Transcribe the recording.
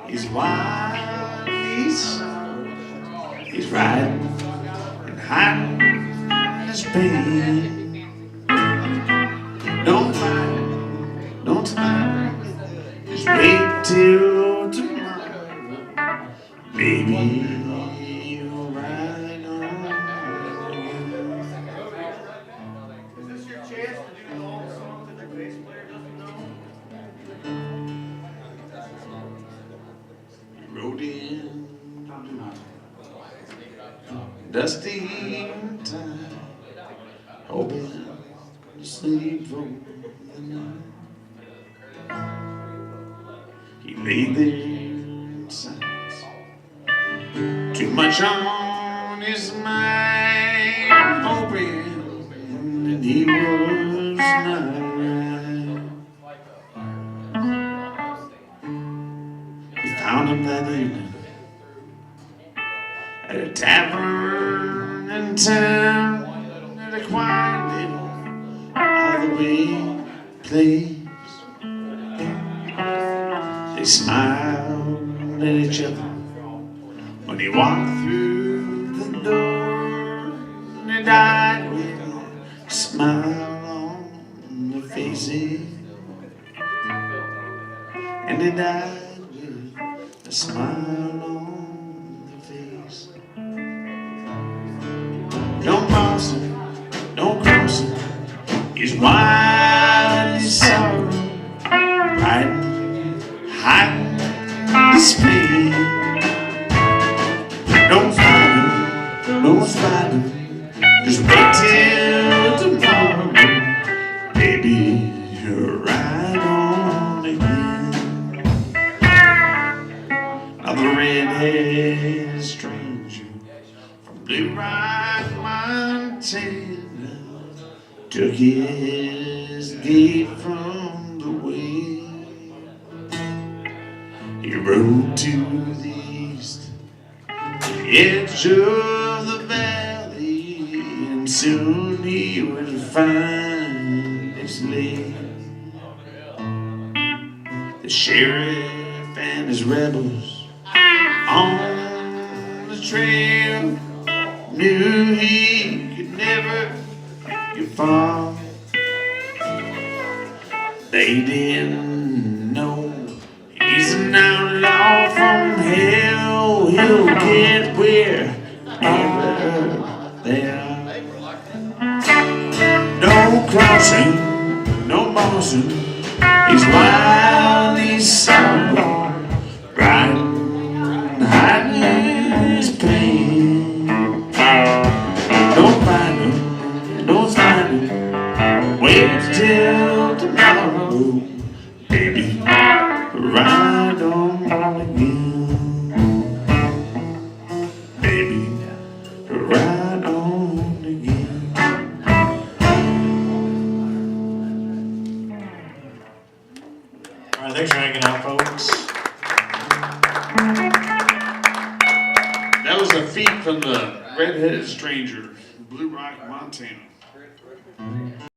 He's wild, he's riding and hiding his pain. Don't fight it, don't fight it, just wait till tomorrow. Baby, you'll ride on. Is this your chance to do all the songs that your bass player doesn't know? Rode in dusty time, hoping to sleep for the night. He lay there in silence, too much on his mind, hoping that he was not right. We found him that evening at a tavern in town, at a quiet little out-of-the-way place. They smiled at each other when he walked through the door, and he died with a smile on their faces, and he died with a smile on their face. Don't cross him, don't cross him, he's wild, he's sorrow, hiding his pain. Don't fight him, don't fight him, just wait till tomorrow. Baby, you're right on again. Another red-haired stranger from Blue Rock, Montana, took his gate from the way. He rode to the east, to the edge of the valley, and soon he would find his lake. The sheriff and his rebels on the trail knew he could never get far. They didn't know he's an outlaw from hell. He'll get wherever they are. No crossing, no motion. He's wild, he's sorrow, hiding his pain. Don't find him, don't find him. Wait till tomorrow, baby. Ride on again, baby. Ride on again. All right, thanks for hanging out, folks. That was a feat from the Red-Headed Stranger, Blue Rock, Montana.